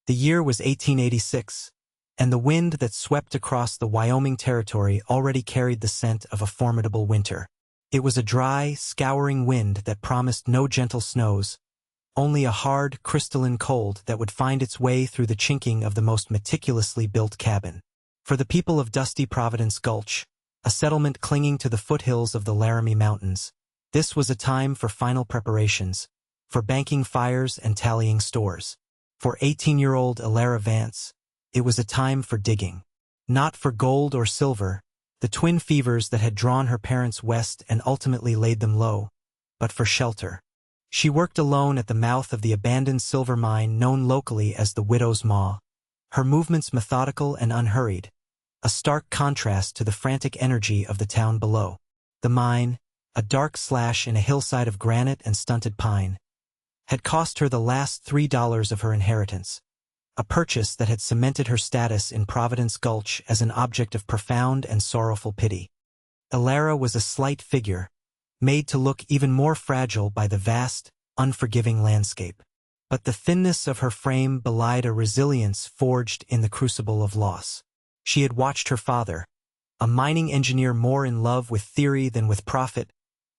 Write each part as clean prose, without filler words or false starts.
The year was 1886, and the wind that swept across the Wyoming Territory already carried the scent of a formidable winter. It was a dry, scouring wind that promised no gentle snows, only a hard, crystalline cold that would find its way through the chinking of the most meticulously built cabin. For the people of dusty Providence Gulch, a settlement clinging to the foothills of the Laramie Mountains, this was a time for final preparations, for banking fires and tallying stores. For 18-year-old Elara Vance, it was a time for digging. Not for gold or silver, the twin fevers that had drawn her parents west and ultimately laid them low, but for shelter. She worked alone at the mouth of the abandoned silver mine known locally as the Widow's Maw, her movements methodical and unhurried, a stark contrast to the frantic energy of the town below. The mine, a dark slash in a hillside of granite and stunted pine, had cost her the last $3 of her inheritance, a purchase that had cemented her status in Providence Gulch as an object of profound and sorrowful pity. Elara was a slight figure, made to look even more fragile by the vast, unforgiving landscape. But the thinness of her frame belied a resilience forged in the crucible of loss. She had watched her father, a mining engineer more in love with theory than with profit,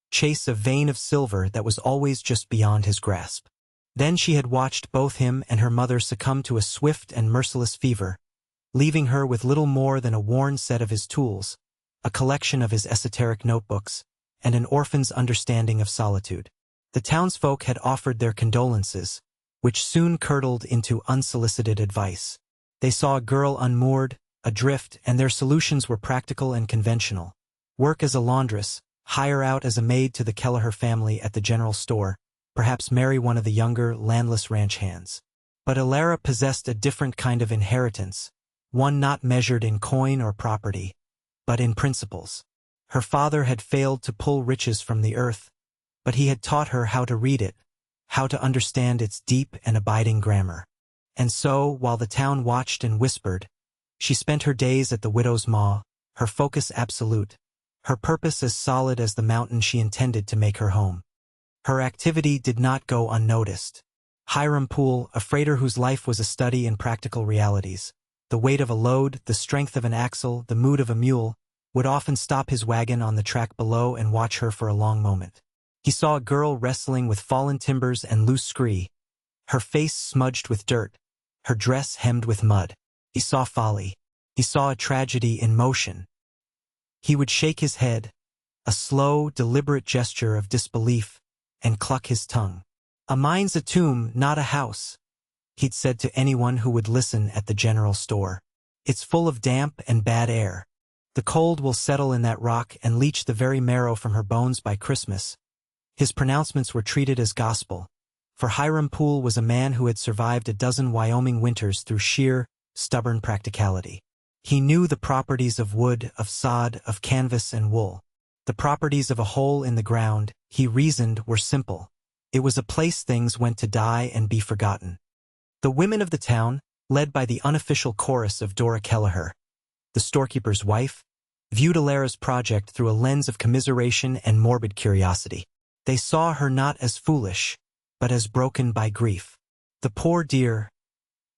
chase a vein of silver that was always just beyond his grasp. Then she had watched both him and her mother succumb to a swift and merciless fever, leaving her with little more than a worn set of his tools, a collection of his esoteric notebooks, and an orphan's understanding of solitude. The townsfolk had offered their condolences, which soon curdled into unsolicited advice. They saw a girl unmoored, adrift, and their solutions were practical and conventional. Work as a laundress, hire out as a maid to the Kelleher family at the general store, perhaps marry one of the younger, landless ranch hands. But Elara possessed a different kind of inheritance, one not measured in coin or property, but in principles. Her father had failed to pull riches from the earth, but he had taught her how to read it, how to understand its deep and abiding grammar. And so, while the town watched and whispered, she spent her days at the Widow's Maw, her focus absolute, her purpose as solid as the mountain she intended to make her home. Her activity did not go unnoticed. Hiram Poole, a freighter whose life was a study in practical realities, the weight of a load, the strength of an axle, the mood of a mule, would often stop his wagon on the track below and watch her for a long moment. He saw a girl wrestling with fallen timbers and loose scree, her face smudged with dirt, her dress hemmed with mud. He saw folly. He saw a tragedy in motion. He would shake his head, a slow, deliberate gesture of disbelief, and cluck his tongue. "A mine's a tomb, not a house," he'd said to anyone who would listen at the general store. "It's full of damp and bad air. The cold will settle in that rock and leach the very marrow from her bones by Christmas." His pronouncements were treated as gospel, for Hiram Poole was a man who had survived a dozen Wyoming winters through sheer, stubborn practicality. He knew the properties of wood, of sod, of canvas and wool. The properties of a hole in the ground, he reasoned, were simple. It was a place things went to die and be forgotten. The women of the town, led by the unofficial chorus of Dora Kelleher, the storekeeper's wife, viewed Elara's project through a lens of commiseration and morbid curiosity. They saw her not as foolish, but as broken by grief. "The poor dear,"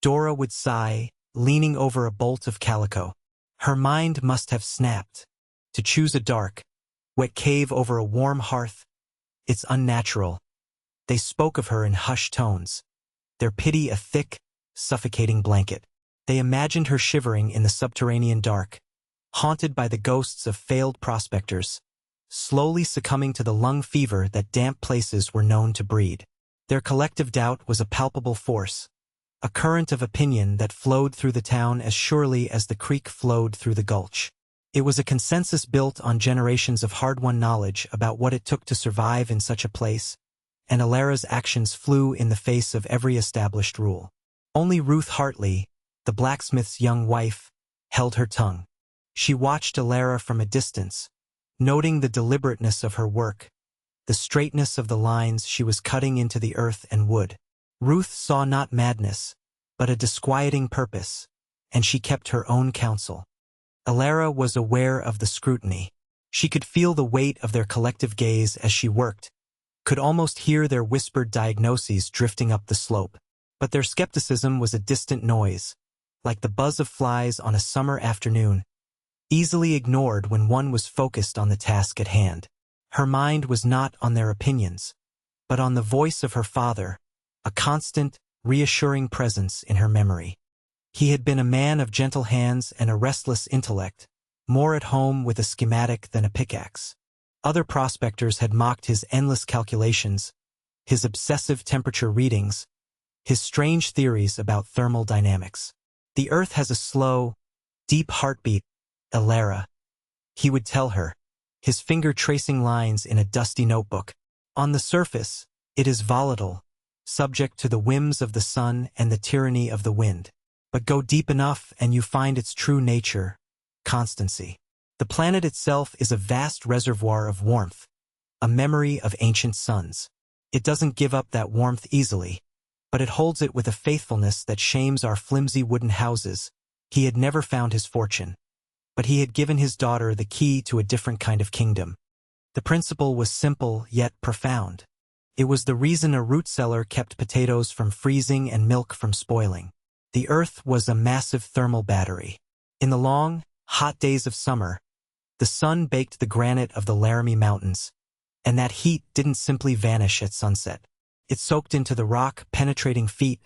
Dora would sigh, leaning over a bolt of calico. Her mind must have snapped. To choose a dark, wet cave over a warm hearth, it's unnatural. They spoke of her in hushed tones, their pity a thick, suffocating blanket. They imagined her shivering in the subterranean dark, haunted by the ghosts of failed prospectors, slowly succumbing to the lung fever that damp places were known to breed. Their collective doubt was a palpable force, a current of opinion that flowed through the town as surely as the creek flowed through the gulch. It was a consensus built on generations of hard-won knowledge about what it took to survive in such a place, and Elara's actions flew in the face of every established rule. Only Ruth Hartley, the blacksmith's young wife, held her tongue. She watched Elara from a distance, noting the deliberateness of her work, the straightness of the lines she was cutting into the earth and wood. Ruth saw not madness, but a disquieting purpose, and she kept her own counsel. Elara was aware of the scrutiny. She could feel the weight of their collective gaze as she worked, could almost hear their whispered diagnoses drifting up the slope. But their skepticism was a distant noise, like the buzz of flies on a summer afternoon, easily ignored when one was focused on the task at hand. Her mind was not on their opinions, but on the voice of her father, a constant, reassuring presence in her memory. He had been a man of gentle hands and a restless intellect, more at home with a schematic than a pickaxe. Other prospectors had mocked his endless calculations, his obsessive temperature readings, his strange theories about thermal dynamics. The earth has a slow, deep heartbeat, Elara, he would tell her, his finger tracing lines in a dusty notebook. On the surface, it is volatile, subject to the whims of the sun and the tyranny of the wind. But go deep enough and you find its true nature, constancy. The planet itself is a vast reservoir of warmth, a memory of ancient suns. It doesn't give up that warmth easily, but it holds it with a faithfulness that shames our flimsy wooden houses. He had never found his fortune, but he had given his daughter the key to a different kind of kingdom. The principle was simple yet profound. It was the reason a root cellar kept potatoes from freezing and milk from spoiling. The earth was a massive thermal battery. In the long, hot days of summer, the sun baked the granite of the Laramie Mountains, and that heat didn't simply vanish at sunset. It soaked into the rock, penetrating feet,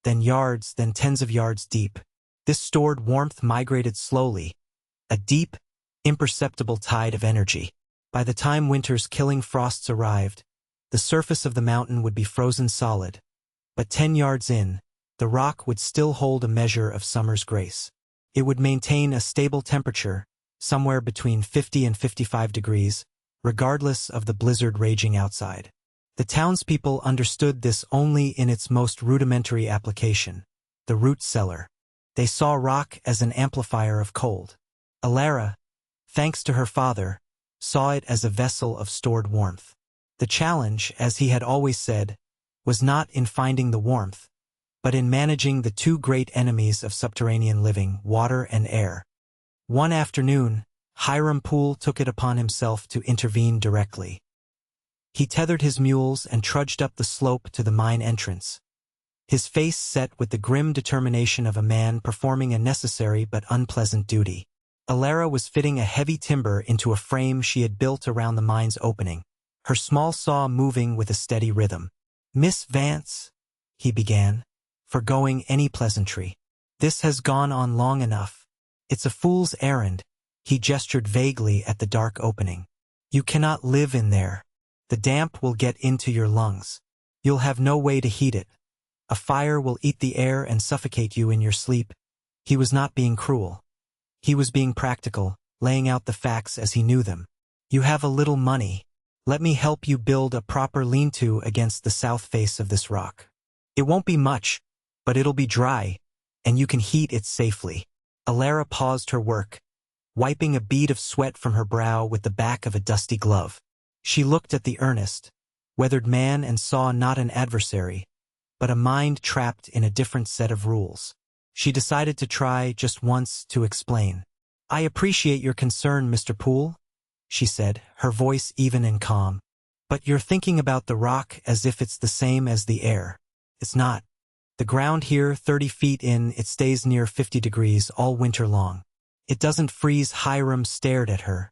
then yards, then tens of yards deep. This stored warmth migrated slowly, a deep, imperceptible tide of energy. By the time winter's killing frosts arrived, the surface of the mountain would be frozen solid, but 10 yards in, the rock would still hold a measure of summer's grace. It would maintain a stable temperature, somewhere between 50 and 55 degrees, regardless of the blizzard raging outside. The townspeople understood this only in its most rudimentary application, the root cellar. They saw rock as an amplifier of cold. Elara, thanks to her father, saw it as a vessel of stored warmth. The challenge, as he had always said, was not in finding the warmth, but in managing the two great enemies of subterranean living, water and air. One afternoon, Hiram Poole took it upon himself to intervene directly. He tethered his mules and trudged up the slope to the mine entrance, his face set with the grim determination of a man performing a necessary but unpleasant duty. Elara was fitting a heavy timber into a frame she had built around the mine's opening, her small saw moving with a steady rhythm. "Miss Vance," he began, foregoing any pleasantry. "This has gone on long enough. It's a fool's errand." He gestured vaguely at the dark opening. "You cannot live in there. The damp will get into your lungs. You'll have no way to heat it. A fire will eat the air and suffocate you in your sleep." He was not being cruel. He was being practical, laying out the facts as he knew them. "You have a little money. Let me help you build a proper lean-to against the south face of this rock. It won't be much, but it'll be dry, and you can heat it safely." Elara paused her work, wiping a bead of sweat from her brow with the back of a dusty glove. She looked at the earnest, weathered man and saw not an adversary, but a mind trapped in a different set of rules. She decided to try just once to explain. "I appreciate your concern, Mr. Poole," she said, her voice even and calm. "But you're thinking about the rock as if it's the same as the air. It's not. The ground here, 30 feet in, it stays near 50 degrees all winter long. It doesn't freeze." Hiram stared at her,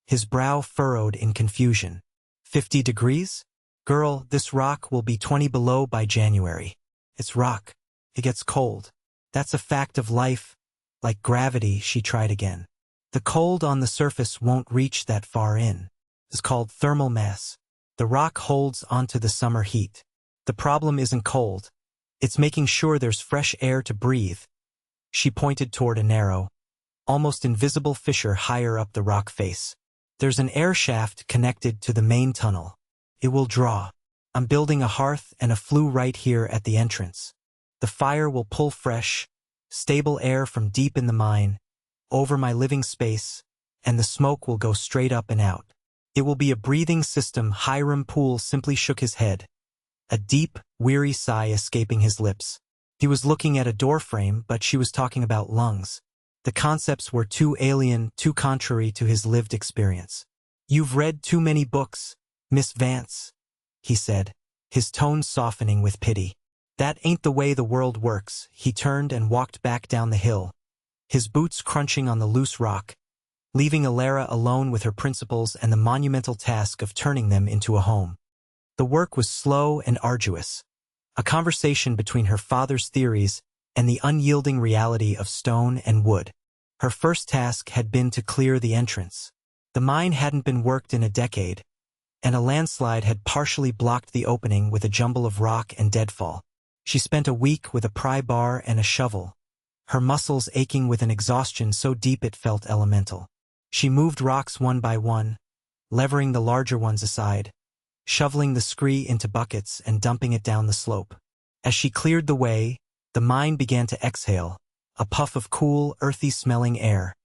his brow furrowed in confusion. 50 degrees? Girl, this rock will be 20 below by January. It's rock. It gets cold. That's a fact of life. Like gravity, she tried again. The cold on the surface won't reach that far in. It's called thermal mass. The rock holds onto the summer heat. The problem isn't cold. It's making sure there's fresh air to breathe. She pointed toward a narrow, almost invisible fissure higher up the rock face. "There's an air shaft connected to the main tunnel. It will draw. I'm building a hearth and a flue right here at the entrance. The fire will pull fresh, stable air from deep in the mine, over my living space, and the smoke will go straight up and out. It will be a breathing system." Hiram Poole simply shook his head, a deep, weary sigh escaping his lips. He was looking at a doorframe, but she was talking about lungs. The concepts were too alien, too contrary to his lived experience. "You've read too many books, Miss Vance," he said, his tone softening with pity. "That ain't the way the world works." He turned and walked back down the hill, his boots crunching on the loose rock, leaving Elara alone with her principles and the monumental task of turning them into a home. The work was slow and arduous, a conversation between her father's theories and the unyielding reality of stone and wood. Her first task had been to clear the entrance. The mine hadn't been worked in a decade, and a landslide had partially blocked the opening with a jumble of rock and deadfall. She spent a week with a pry bar and a shovel, her muscles aching with an exhaustion so deep it felt elemental. She moved rocks one by one, levering the larger ones aside, shoveling the scree into buckets and dumping it down the slope. As she cleared the way, the mine began to exhale, a puff of cool, earthy-smelling air,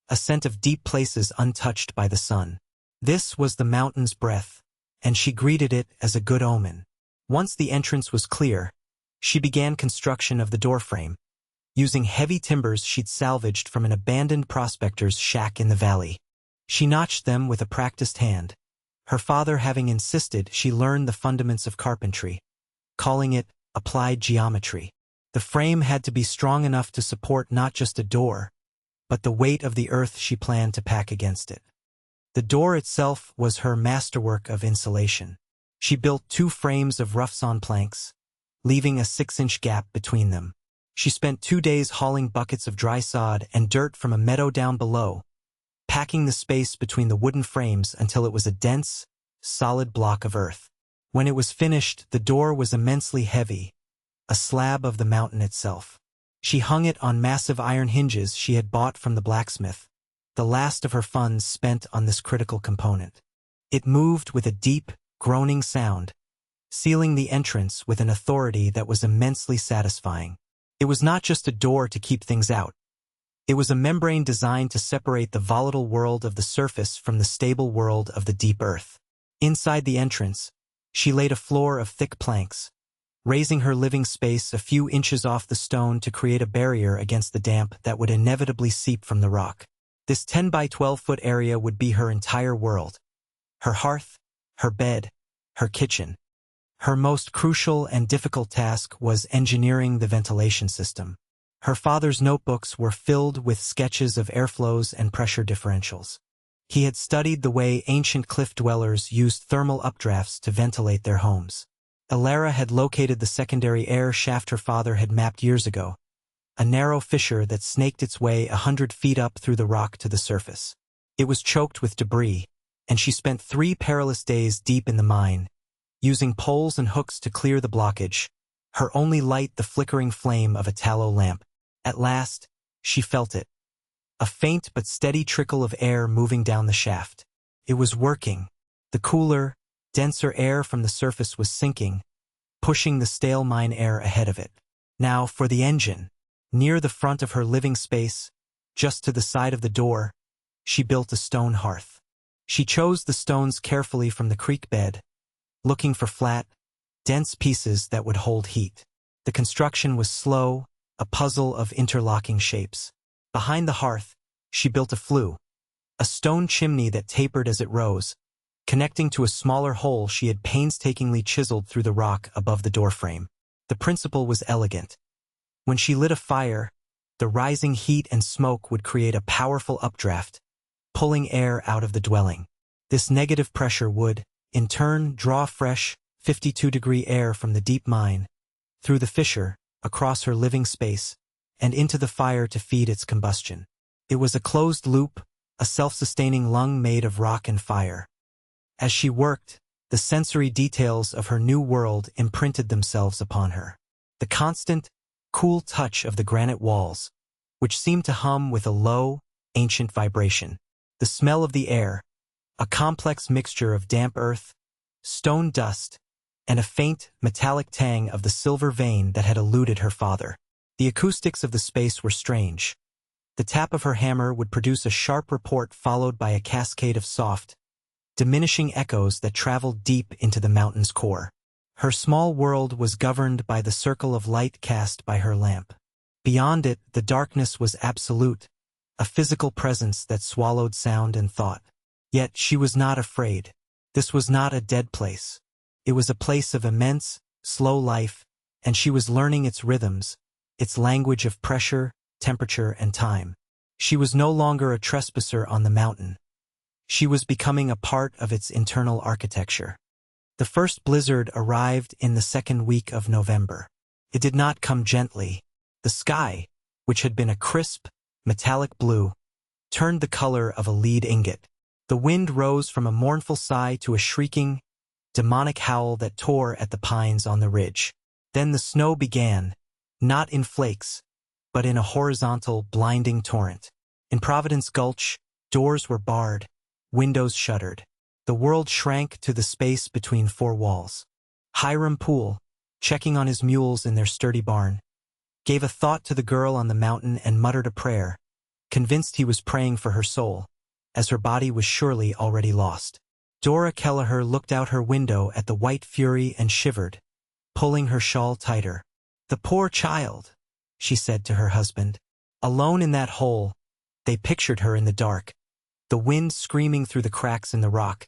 a scent of deep places untouched by the sun. This was the mountain's breath, and she greeted it as a good omen. Once the entrance was clear, she began construction of the doorframe, using heavy timbers she'd salvaged from an abandoned prospector's shack in the valley. She notched them with a practiced hand, her father having insisted she learn the fundamentals of carpentry, calling it applied geometry. The frame had to be strong enough to support not just a door, but the weight of the earth she planned to pack against it. The door itself was her masterwork of insulation. She built 2 frames of rough-sawn planks, leaving a 6-inch gap between them. She spent 2 days hauling buckets of dry sod and dirt from a meadow down below, packing the space between the wooden frames until it was a dense, solid block of earth. When it was finished, the door was immensely heavy, a slab of the mountain itself. She hung it on massive iron hinges she had bought from the blacksmith, the last of her funds spent on this critical component. It moved with a deep, groaning sound, sealing the entrance with an authority that was immensely satisfying. It was not just a door to keep things out. It was a membrane designed to separate the volatile world of the surface from the stable world of the deep earth. Inside the entrance, she laid a floor of thick planks, raising her living space a few inches off the stone to create a barrier against the damp that would inevitably seep from the rock. This 10 by 12-foot area would be her entire world. Her hearth, her bed, her kitchen. Her most crucial and difficult task was engineering the ventilation system. Her father's notebooks were filled with sketches of airflows and pressure differentials. He had studied the way ancient cliff dwellers used thermal updrafts to ventilate their homes. Elara had located the secondary air shaft her father had mapped years ago, a narrow fissure that snaked its way 100 feet up through the rock to the surface. It was choked with debris, and she spent 3 perilous days deep in the mine, using poles and hooks to clear the blockage, her only light the flickering flame of a tallow lamp. At last, she felt it. A faint but steady trickle of air moving down the shaft. It was working. The cooler, denser air from the surface was sinking, pushing the stale mine air ahead of it. Now for the engine. Near the front of her living space, just to the side of the door, she built a stone hearth. She chose the stones carefully from the creek bed, looking for flat, dense pieces that would hold heat. The construction was slow, a puzzle of interlocking shapes. Behind the hearth, she built a flue, a stone chimney that tapered as it rose, connecting to a smaller hole she had painstakingly chiseled through the rock above the doorframe. The principle was elegant. When she lit a fire, the rising heat and smoke would create a powerful updraft, pulling air out of the dwelling. This negative pressure would, in turn, draw fresh, 52-degree air from the deep mine, through the fissure, across her living space, and into the fire to feed its combustion. It was a closed loop, a self-sustaining lung made of rock and fire. As she worked, the sensory details of her new world imprinted themselves upon her. The constant, cool touch of the granite walls, which seemed to hum with a low, ancient vibration. The smell of the air, a complex mixture of damp earth, stone dust, and a faint, metallic tang of the silver vein that had eluded her father. The acoustics of the space were strange. The tap of her hammer would produce a sharp report followed by a cascade of soft, diminishing echoes that traveled deep into the mountain's core. Her small world was governed by the circle of light cast by her lamp. Beyond it, the darkness was absolute, a physical presence that swallowed sound and thought. Yet she was not afraid. This was not a dead place. It was a place of immense, slow life, and she was learning its rhythms, its language of pressure, temperature, and time. She was no longer a trespasser on the mountain. She was becoming a part of its internal architecture. The first blizzard arrived in the second week of November. It did not come gently. The sky, which had been a crisp, metallic blue, turned the color of a lead ingot. The wind rose from a mournful sigh to a shrieking, demonic howl that tore at the pines on the ridge. Then the snow began, not in flakes, but in a horizontal, blinding torrent. In Providence Gulch, doors were barred, windows shuttered. The world shrank to the space between four walls. Hiram Poole, checking on his mules in their sturdy barn, gave a thought to the girl on the mountain and muttered a prayer, convinced he was praying for her soul, as her body was surely already lost. Dora Kelleher looked out her window at the white fury and shivered, pulling her shawl tighter. "The poor child," she said to her husband. Alone in that hole, they pictured her in the dark, the wind screaming through the cracks in the rock,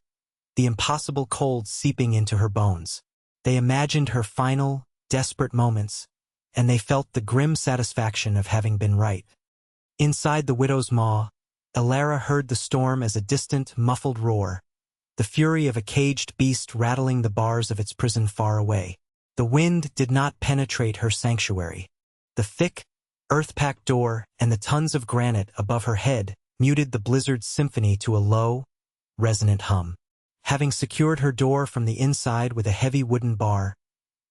the impossible cold seeping into her bones. They imagined her final, desperate moments, and they felt the grim satisfaction of having been right. Inside the widow's maw, Elara heard the storm as a distant, muffled roar, the fury of a caged beast rattling the bars of its prison far away. The wind did not penetrate her sanctuary. The thick, earth-packed door and the tons of granite above her head muted the blizzard's symphony to a low, resonant hum. Having secured her door from the inside with a heavy wooden bar,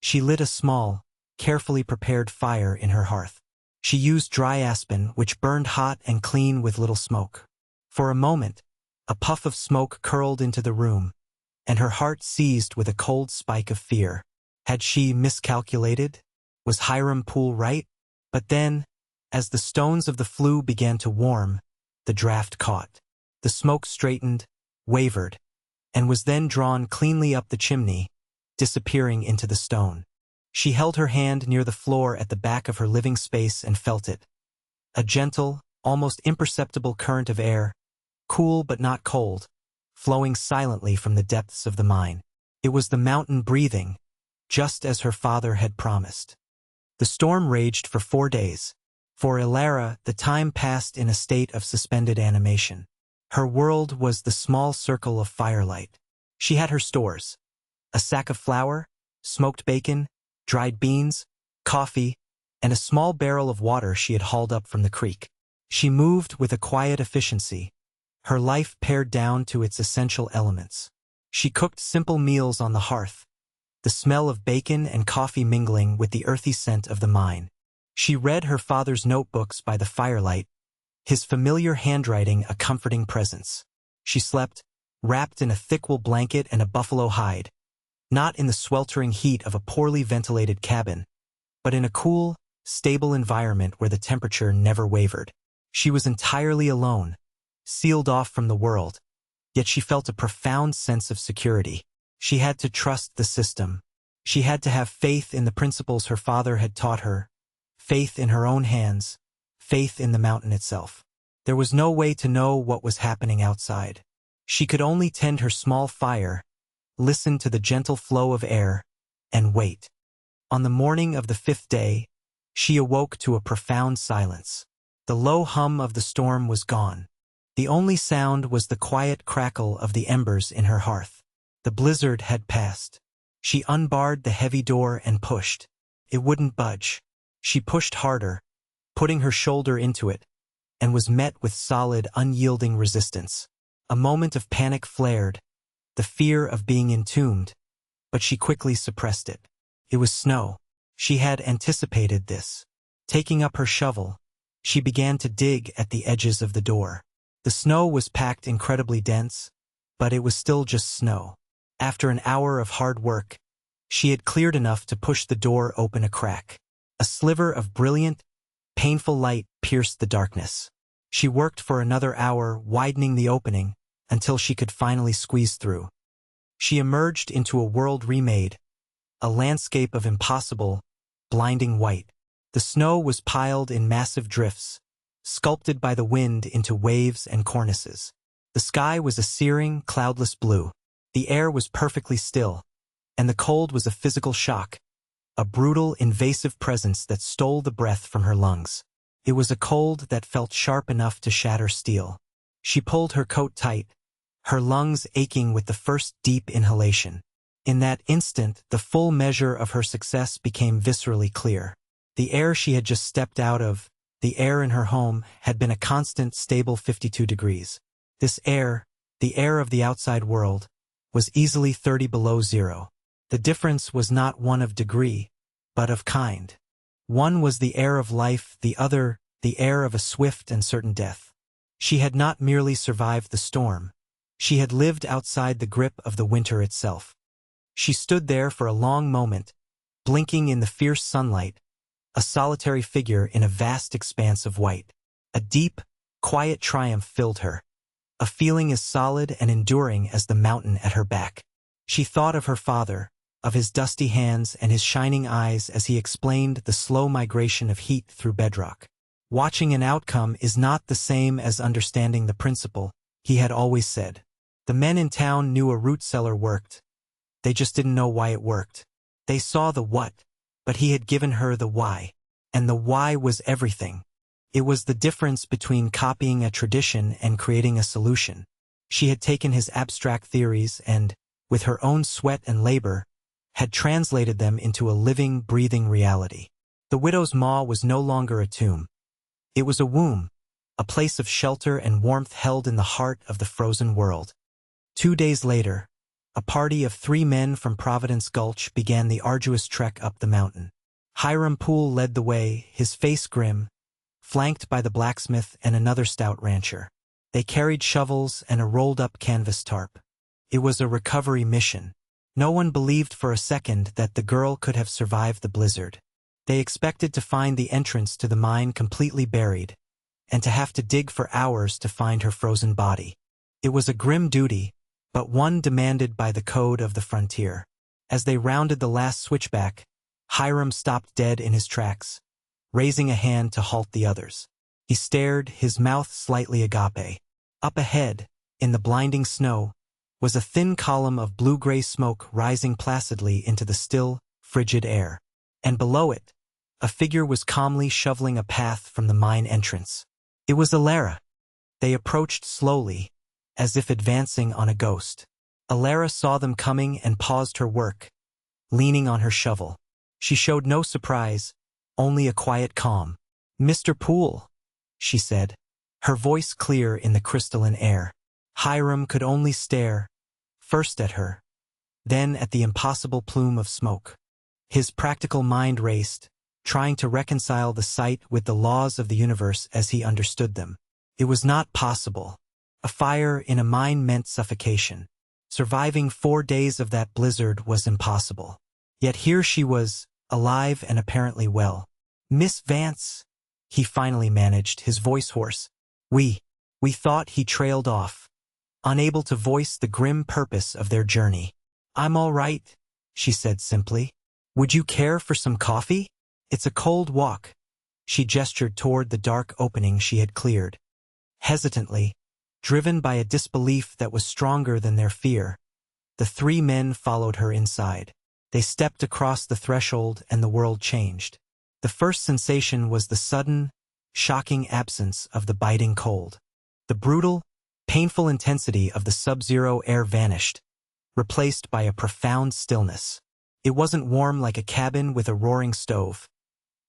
she lit a small, carefully prepared fire in her hearth. She used dry aspen, which burned hot and clean with little smoke. For a moment, a puff of smoke curled into the room, and her heart seized with a cold spike of fear. Had she miscalculated? Was Hiram Poole right? But then, as the stones of the flue began to warm, the draft caught. The smoke straightened, wavered, and was then drawn cleanly up the chimney, disappearing into the stone. She held her hand near the floor at the back of her living space and felt it. A gentle, almost imperceptible current of air, cool but not cold, flowing silently from the depths of the mine. It was the mountain breathing, just as her father had promised. The storm raged for 4 days. For Elara, the time passed in a state of suspended animation. Her world was the small circle of firelight. She had her stores: a sack of flour, smoked bacon, dried beans, coffee, and a small barrel of water she had hauled up from the creek. She moved with a quiet efficiency, her life pared down to its essential elements. She cooked simple meals on the hearth, the smell of bacon and coffee mingling with the earthy scent of the mine. She read her father's notebooks by the firelight, his familiar handwriting a comforting presence. She slept, wrapped in a thick wool blanket and a buffalo hide, not in the sweltering heat of a poorly ventilated cabin, but in a cool, stable environment where the temperature never wavered. She was entirely alone, sealed off from the world, yet she felt a profound sense of security. She had to trust the system. She had to have faith in the principles her father had taught her, faith in her own hands, faith in the mountain itself. There was no way to know what was happening outside. She could only tend her small fire, listen to the gentle flow of air, and wait. On the morning of the 5th day, she awoke to a profound silence. The low hum of the storm was gone. The only sound was the quiet crackle of the embers in her hearth. The blizzard had passed. She unbarred the heavy door and pushed. It wouldn't budge. She pushed harder, putting her shoulder into it, and was met with solid, unyielding resistance. A moment of panic flared, the fear of being entombed, but she quickly suppressed it. It was snow. She had anticipated this. Taking up her shovel, she began to dig at the edges of the door. The snow was packed incredibly dense, but it was still just snow. After an hour of hard work, she had cleared enough to push the door open a crack. A sliver of brilliant, painful light pierced the darkness. She worked for another hour, widening the opening, until she could finally squeeze through. She emerged into a world remade, a landscape of impossible, blinding white. The snow was piled in massive drifts, sculpted by the wind into waves and cornices. The sky was a searing, cloudless blue. The air was perfectly still, and the cold was a physical shock, a brutal, invasive presence that stole the breath from her lungs. It was a cold that felt sharp enough to shatter steel. She pulled her coat tight, her lungs aching with the first deep inhalation. In that instant, the full measure of her success became viscerally clear. The air she had just stepped out of, the air in her home, had been a constant, stable 52 degrees. This air, the air of the outside world, was easily 30 below zero. The difference was not one of degree, but of kind. One was the air of life, the other, the air of a swift and certain death. She had not merely survived the storm. She had lived outside the grip of the winter itself. She stood there for a long moment, blinking in the fierce sunlight, a solitary figure in a vast expanse of white. A deep, quiet triumph filled her, a feeling as solid and enduring as the mountain at her back. She thought of her father, of his dusty hands and his shining eyes as he explained the slow migration of heat through bedrock. Watching an outcome is not the same as understanding the principle, he had always said. The men in town knew a root cellar worked. They just didn't know why it worked. They saw the what, but he had given her the why. And the why was everything. It was the difference between copying a tradition and creating a solution. She had taken his abstract theories and, with her own sweat and labor, had translated them into a living, breathing reality. The widow's maw was no longer a tomb. It was a womb, a place of shelter and warmth held in the heart of the frozen world. 2 days later, a party of 3 men from Providence Gulch began the arduous trek up the mountain. Hiram Poole led the way, his face grim, flanked by the blacksmith and another stout rancher. They carried shovels and a rolled-up canvas tarp. It was a recovery mission. No one believed for a second that the girl could have survived the blizzard. They expected to find the entrance to the mine completely buried, and to have to dig for hours to find her frozen body. It was a grim duty, but one demanded by the code of the frontier. As they rounded the last switchback, Hiram stopped dead in his tracks, raising a hand to halt the others. He stared, his mouth slightly agape. Up ahead, in the blinding snow, was a thin column of blue-gray smoke rising placidly into the still, frigid air. And below it, a figure was calmly shoveling a path from the mine entrance. It was Elara. They approached slowly, as if advancing on a ghost. Elara saw them coming and paused her work, leaning on her shovel. She showed no surprise, only a quiet calm. "Mr. Poole," she said, her voice clear in the crystalline air. Hiram could only stare, first at her, then at the impossible plume of smoke. His practical mind raced, trying to reconcile the sight with the laws of the universe as he understood them. It was not possible. A fire in a mine meant suffocation. Surviving 4 days of that blizzard was impossible. Yet here she was, alive and apparently well. "Miss Vance," he finally managed, his voice hoarse. We thought," he trailed off, unable to voice the grim purpose of their journey. "I'm all right," she said simply. "Would you care for some coffee? It's a cold walk." She gestured toward the dark opening she had cleared. Hesitantly, driven by a disbelief that was stronger than their fear, the 3 men followed her inside. They stepped across the threshold and the world changed. The first sensation was the sudden, shocking absence of the biting cold. The brutal, painful intensity of the sub-zero air vanished, replaced by a profound stillness. It wasn't warm like a cabin with a roaring stove.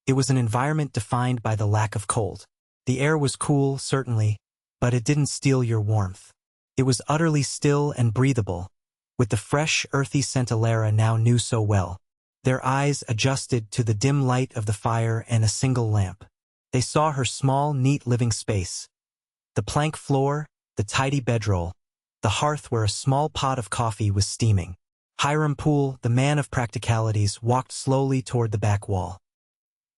It was an environment defined by the lack of cold. The air was cool, certainly, but it didn't steal your warmth. It was utterly still and breathable, with the fresh, earthy scent Elara now knew so well. Their eyes adjusted to the dim light of the fire and a single lamp. They saw her small, neat living space. The plank floor, the tidy bedroll, the hearth where a small pot of coffee was steaming. Hiram Poole, the man of practicalities, walked slowly toward the back wall.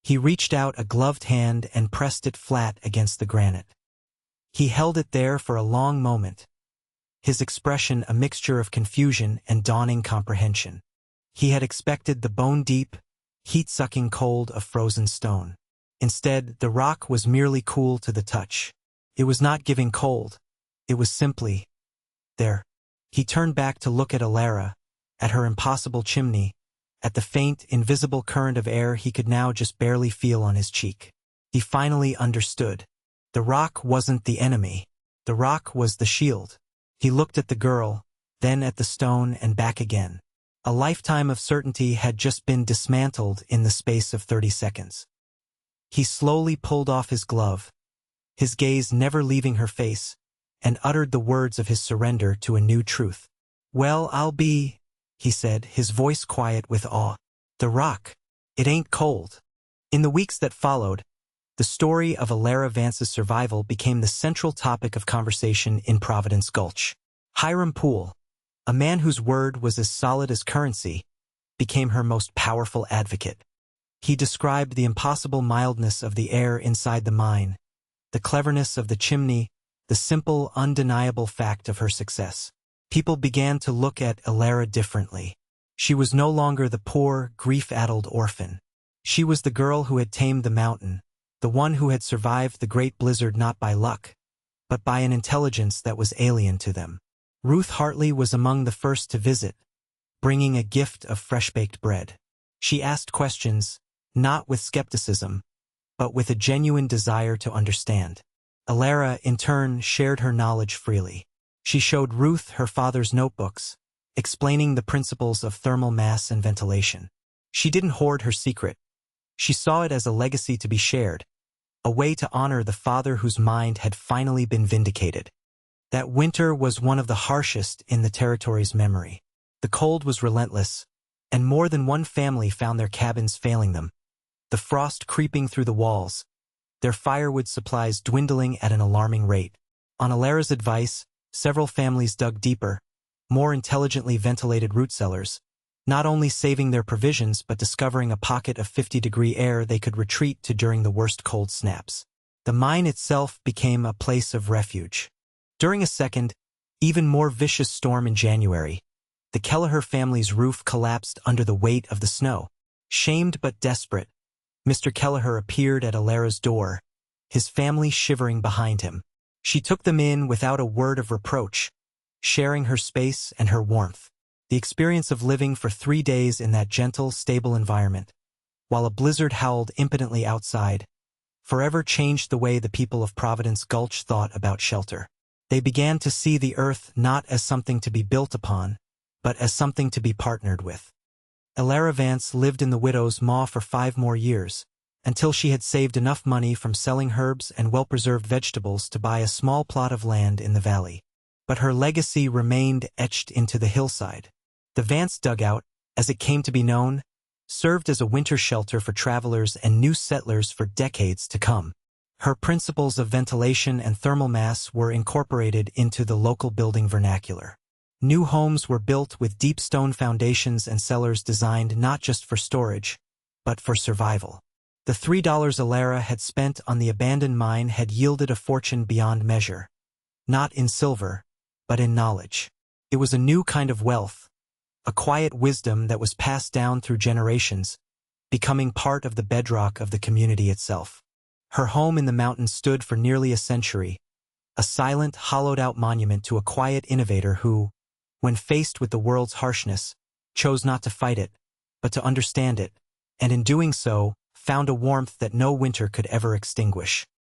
He reached out a gloved hand and pressed it flat against the granite. He held it there for a long moment, his expression a mixture of confusion and dawning comprehension. He had expected the bone-deep, heat-sucking cold of frozen stone. Instead, the rock was merely cool to the touch. It was not giving cold. It was simply there. He turned back to look at Elara, at her impossible chimney, at the faint, invisible current of air he could now just barely feel on his cheek. He finally understood. The rock wasn't the enemy. The rock was the shield. He looked at the girl, then at the stone and back again. A lifetime of certainty had just been dismantled in the space of 30 seconds. He slowly pulled off his glove, his gaze never leaving her face, and uttered the words of his surrender to a new truth. "Well, I'll be," he said, his voice quiet with awe. "The rock. It ain't cold." In the weeks that followed, the story of Elara Vance's survival became the central topic of conversation in Providence Gulch. Hiram Poole, a man whose word was as solid as currency, became her most powerful advocate. He described the impossible mildness of the air inside the mine, the cleverness of the chimney, the simple, undeniable fact of her success. People began to look at Elara differently. She was no longer the poor, grief-addled orphan. She was the girl who had tamed the mountain, the one who had survived the great blizzard not by luck, but by an intelligence that was alien to them. Ruth Hartley was among the first to visit, bringing a gift of fresh-baked bread. She asked questions, not with skepticism, but with a genuine desire to understand. Elara, in turn, shared her knowledge freely. She showed Ruth her father's notebooks, explaining the principles of thermal mass and ventilation. She didn't hoard her secret. She saw it as a legacy to be shared, a way to honor the father whose mind had finally been vindicated. That winter was one of the harshest in the territory's memory. The cold was relentless, and more than one family found their cabins failing them, the frost creeping through the walls, their firewood supplies dwindling at an alarming rate. On Elara's advice, several families dug deeper, more intelligently ventilated root cellars, not only saving their provisions but discovering a pocket of 50-degree air they could retreat to during the worst cold snaps. The mine itself became a place of refuge. During a second, even more vicious storm in January, the Kelleher family's roof collapsed under the weight of the snow. Shamed but desperate, Mr. Kelleher appeared at Elara's door, his family shivering behind him. She took them in without a word of reproach, sharing her space and her warmth. The experience of living for 3 days in that gentle, stable environment, while a blizzard howled impotently outside, forever changed the way the people of Providence Gulch thought about shelter. They began to see the earth not as something to be built upon, but as something to be partnered with. Elara Vance lived in the widow's maw for 5 more years, until she had saved enough money from selling herbs and well-preserved vegetables to buy a small plot of land in the valley. But her legacy remained etched into the hillside. The Vance dugout, as it came to be known, served as a winter shelter for travelers and new settlers for decades to come. Her principles of ventilation and thermal mass were incorporated into the local building vernacular. New homes were built with deep stone foundations and cellars designed not just for storage, but for survival. The $3 Elara had spent on the abandoned mine had yielded a fortune beyond measure, not in silver, but in knowledge. It was a new kind of wealth, a quiet wisdom that was passed down through generations, becoming part of the bedrock of the community itself. Her home in the mountains stood for nearly a century, a silent, hollowed-out monument to a quiet innovator who, when faced with the world's harshness, chose not to fight it, but to understand it, and in doing so, found a warmth that no winter could ever extinguish.